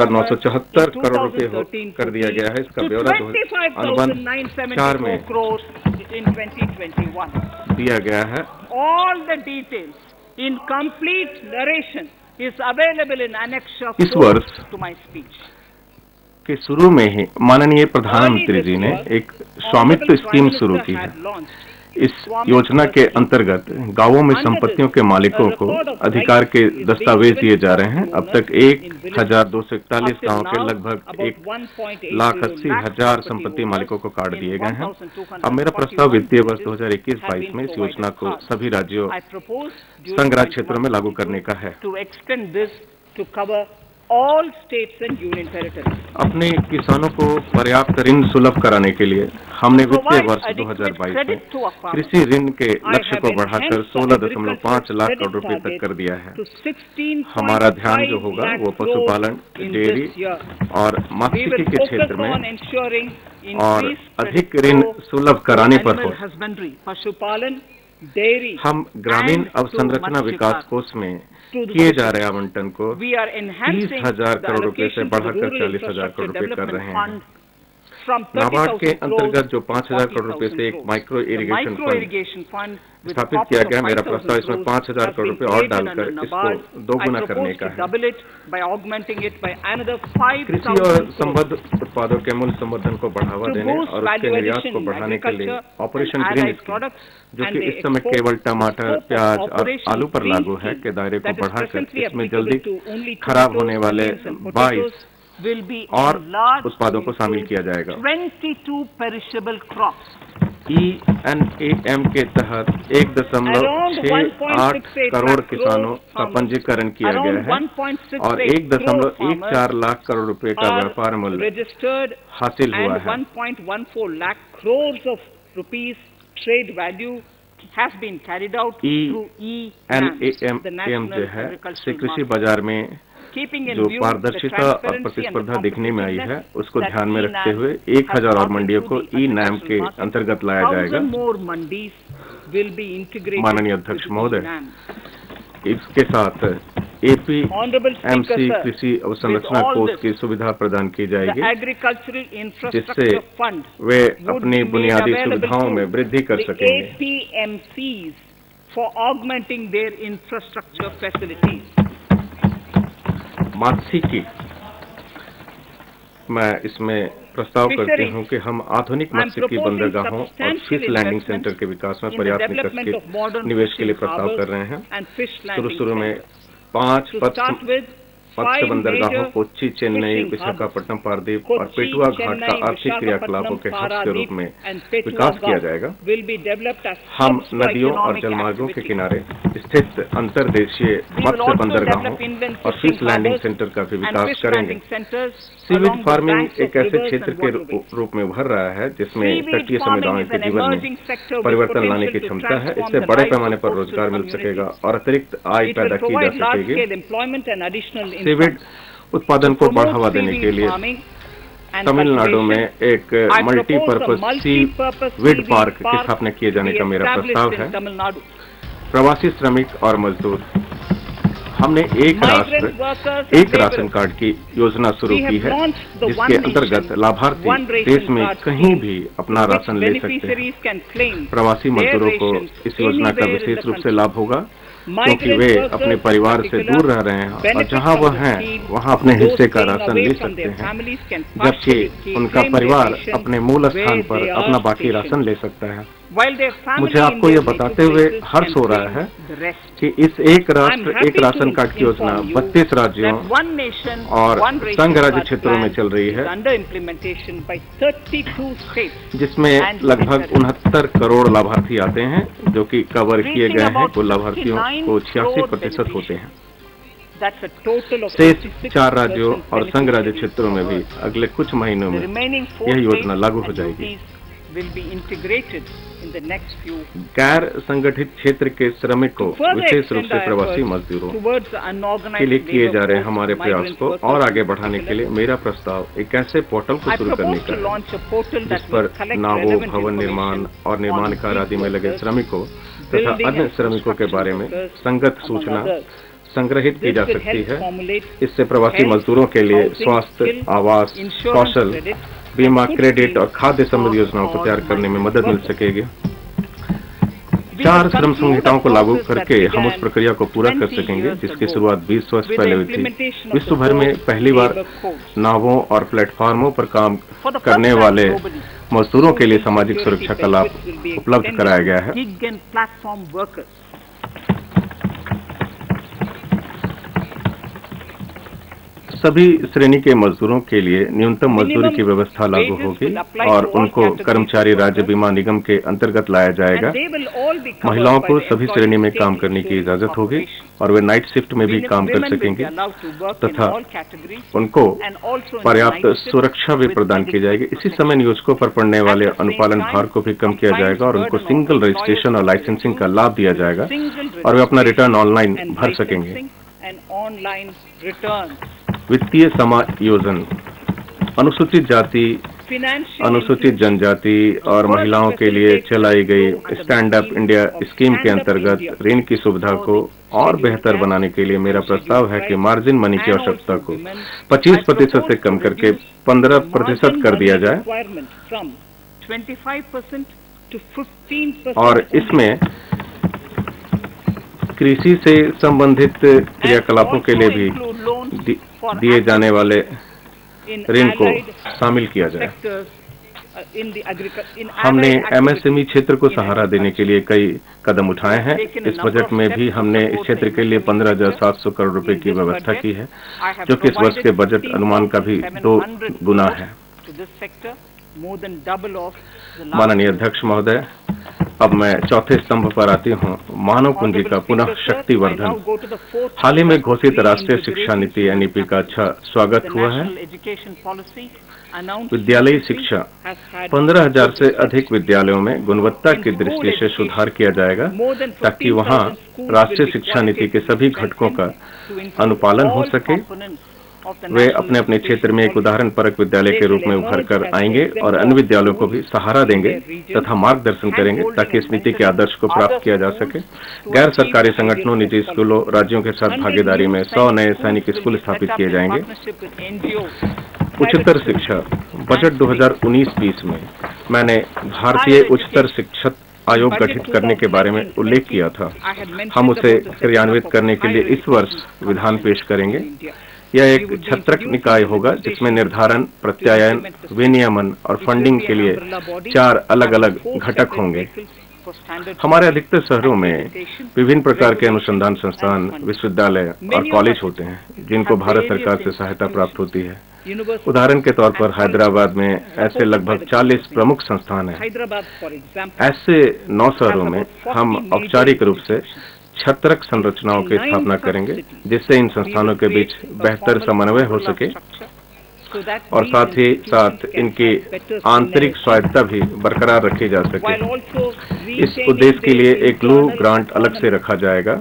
974 करोड़ रुपए कर दिया गया है। इसका ब्यौरा अनुबंध 4 में दिया गया है। All the details in complete narration is available in Annex 4 to my speech. के शुरू में ही माननीय प्रधानमंत्री जी ने एक स्वामित्व स्कीम शुरू की है। इस योजना के अंतर्गत गांवों में संपत्तियों के मालिकों को अधिकार के दस्तावेज दिए जा रहे हैं। अब तक 1241 गांवों के लगभग 1,80,000 संपत्ति मालिकों को कार्ड दिए गए हैं। अब मेरा प्रस्ताव वित्तीय वर्ष 2021-22 में इस योजना को सभी राज्यों संघ राज्य क्षेत्रों में लागू करने का है। All states and union territories. अपने किसानों को पर्याप्त ऋण सुलभ कराने के लिए हमने वित्तीय वर्ष 2022 में कृषि ऋण के लक्ष्य को बढ़ाकर 16.5 लाख करोड़ रुपए तक कर दिया है। हमारा ध्यान जो होगा वो पशुपालन, डेयरी और मत्स्यिकी के क्षेत्र में और अधिक ऋण सुलभ कराने पर हो। हम ग्रामीण अवसंरचना विकास कोष में किए जा रहे आवंटन को 30,000 करोड़ रुपए से बढ़ाकर 40,000 करोड़ रुपए कर रहे हैं। नाबार्ड के अंतर्गत जो 5,000 करोड़ रुपए से एक माइक्रो इरिगेशन फंड स्थापित किया गया, मेरा प्रस्ताव इसमें 5,000 करोड़ रुपए और डालकर इसको दोगुना करने का है। कृषि और संबद्ध उत्पादों के मूल्य संवर्धन को बढ़ावा देने और उसके निर्यात को बढ़ाने के लिए ऑपरेशन ग्रीन स्कीम, जो कि इस समय केवल टमाटर, प्याज और आलू पर लागू है, के दायरे को बढ़ाकर इसमें जल्दी खराब होने वाले 22 और उत्पादों को शामिल किया जाएगा। ENAM के तहत 1.68 करोड़ किसानों का पंजीकरण किया गया है और 1.14 लाख करोड़ रुपए का व्यापार मूल्य हासिल हुआ है। 1.14 lakh crores of rupees trade value has been carried out through ENAM जो है से कृषि बाजार में जो पारदर्शिता और प्रतिस्पर्धा दिखने में आई है, उसको ध्यान में रखते हुए 1000 और मंडियों को ENAM के अंतर्गत लाया जाएगा। माननीय अध्यक्ष महोदय, इसके साथ APMC कृषि अवसंरचना कोष की सुविधा प्रदान की जाएगी, जिससे वे अपनी बुनियादी सुविधाओं में वृद्धि कर सकेंगे। मत्स्यिकी, मैं इसमें प्रस्ताव करती हूं कि हम आधुनिक मत्स्यिकी बंदरगाहों और फिश लैंडिंग सेंटर के विकास में पर्याप्त निवेश के लिए प्रस्ताव कर रहे हैं। शुरू में 5 मत्स्य बंदरगाहों कोच्चि, चेन्नई, विशाखापट्टनम, पारादीप और पेटुआ घाट का आर्थिक क्रियाकलापों के हब के रूप में विकास किया जाएगा। हम नदियों और जलमार्गों के किनारे स्थित अंतर्देशीय मत्स्य बंदरगाहों और फिश लैंडिंग सेंटर का भी विकास करेंगे। सीवीड फार्मिंग एक ऐसे क्षेत्र के रूप में उभर रहा है जिसमें तटीय समुदायों के जीवन में परिवर्तन लाने की क्षमता है। इससे बड़े पैमाने पर रोजगार मिल सकेगा और अतिरिक्त आय पैदा की जा सकेगी। सीवीड उत्पादन को बढ़ावा देने के लिए तमिलनाडु में एक मल्टीपर्पज सीवीड पार्क की स्थापना किए जाने का मेरा प्रस्ताव है। प्रवासी श्रमिक और मजदूर, हमने एक राष्ट्र एक राशन कार्ड की योजना शुरू की है, जिसके अंतर्गत लाभार्थी देश में कहीं भी अपना राशन ले सकते हैं। प्रवासी मजदूरों को इस योजना का विशेष रूप से लाभ होगा, क्योंकि वे अपने परिवार से दूर रह रहे हैं और जहां वह हैं वहां अपने हिस्से का राशन ले सकते हैं, जबकि उनका परिवार अपने मूल स्थान पर अपना बाकी राशन ले सकता है। मुझे आपको यह बताते हुए हर्ष हो रहा है कि इस एक राष्ट्र एक राशन कार्ड की योजना 32 राज्यों और संघ राज्य क्षेत्रों में चल रही है, जिसमें लगभग 69 करोड़ लाभार्थी आते हैं, जो कि कवर किए गए हैं। कुल लाभार्थियों को 86% होते हैं। शेष 4 राज्यों और संघ राज्य क्षेत्रों में भी अगले कुछ महीनों में यह योजना लागू हो जाएगी। गैर संगठित क्षेत्र के श्रमिकों, विशेष रूप से प्रवासी मजदूरों के लिए किए जा रहे हमारे प्रयास को और आगे बढ़ाने के लिए मेरा प्रस्ताव एक ऐसे पोर्टल को शुरू करने का है, जिस पर नावों, भवन निर्माण और निर्माण कार्य आदि में लगे श्रमिकों तथा अन्य श्रमिकों के बारे में संगत सूचना संग्रहित की जा सकती है। इससे प्रवासी मजदूरों के लिए स्वास्थ्य, आवास, कौशल, बीमा, क्रेडिट और खाद्य संबंधी योजनाओं को तैयार करने में मदद मिल सकेगी। 4 श्रम संहिताओं को लागू करके हम उस प्रक्रिया को पूरा कर सकेंगे जिसकी शुरुआत 20 वर्ष पहले हुई थी। विश्व भर में पहली बार नावों और प्लेटफार्मों पर काम करने वाले मजदूरों के लिए सामाजिक सुरक्षा का लाभ उपलब्ध कराया गया है। सभी श्रेणी के मजदूरों के लिए न्यूनतम मजदूरी की व्यवस्था लागू होगी और उनको कर्मचारी राज्य बीमा निगम के अंतर्गत लाया जाएगा। महिलाओं को सभी श्रेणी में काम करने की इजाजत होगी और वे नाइट शिफ्ट में भी काम कर सकेंगे तथा उनको पर्याप्त सुरक्षा भी प्रदान की जाएगी। इसी समय नियोजकों पर पड़ने वाले अनुपालन भार को भी कम किया जाएगा और उनको सिंगल रजिस्ट्रेशन और लाइसेंसिंग का लाभ दिया जाएगा और वे अपना रिटर्न ऑनलाइन भर सकेंगे। वित्तीय समायोजन, अनुसूचित जाति, अनुसूचित जनजाति और महिलाओं के लिए चलाई गई स्टैंड अप इंडिया स्कीम के अंतर्गत ऋण की सुविधा को और बेहतर बनाने के लिए मेरा प्रस्ताव है कि मार्जिन मनी की आवश्यकता को 25% से कम करके 15% कर दिया जाए और इसमें कृषि से संबंधित क्रियाकलापों के लिए भी दिए जाने वाले ऋण को शामिल किया जाए। हमने एमएसएमई क्षेत्र को सहारा देने के लिए कई कदम उठाए हैं। इस बजट में भी हमने इस क्षेत्र के लिए 15,700 करोड़ रुपए की व्यवस्था की है, जो कि इस वर्ष के बजट अनुमान का भी 2 गुना है। माननीय अध्यक्ष महोदय, अब मैं चौथे स्तंभ पर आती हूँ, मानव पूंजी का पुनः शक्तिवर्धन। हाल ही में घोषित राष्ट्रीय शिक्षा नीति एनईपी का अच्छा स्वागत हुआ है। विद्यालयी शिक्षा 15,000 से अधिक विद्यालयों में गुणवत्ता की दृष्टि से सुधार किया जाएगा ताकि वहां राष्ट्रीय शिक्षा नीति के सभी घटकों का अनुपालन हो सके। वे अपने अपने क्षेत्र में एक उदाहरण परक विद्यालय के रूप में उभर कर आएंगे और अन्य विद्यालयों को भी सहारा देंगे तथा मार्गदर्शन करेंगे ताकि इस नीति के आदर्श को प्राप्त किया जा सके। गैर सरकारी संगठनों, निजी स्कूलों, राज्यों के साथ भागीदारी में 100 नए सैनिक स्कूल स्थापित किए जाएंगे। उच्चतर शिक्षा, बजट 2019-20 में मैंने भारतीय उच्चतर शिक्षा आयोग गठित करने के बारे में उल्लेख किया था। हम उसे क्रियान्वित करने के लिए इस वर्ष विधान पेश करेंगे। यह एक छत्रक निकाय होगा जिसमें निर्धारण, प्रत्यायन, विनियमन और फंडिंग के लिए 4 अलग-अलग घटक होंगे। हमारे अधिकतर शहरों में विभिन्न प्रकार के अनुसंधान संस्थान, विश्वविद्यालय और कॉलेज होते हैं जिनको भारत सरकार से सहायता प्राप्त होती है। उदाहरण के तौर पर हैदराबाद में ऐसे लगभग 40 प्रमुख संस्थान हैं। ऐसे 9 शहरों में हम औपचारिक रूप से छत्रक संरचनाओं की स्थापना करेंगे जिससे इन संस्थानों के बीच बेहतर समन्वय हो सके और साथ ही साथ इनकी आंतरिक स्वायत्तता भी बरकरार रखी जा सके। इस उद्देश्य के लिए एक ग्लू ग्रांट अलग से रखा जाएगा।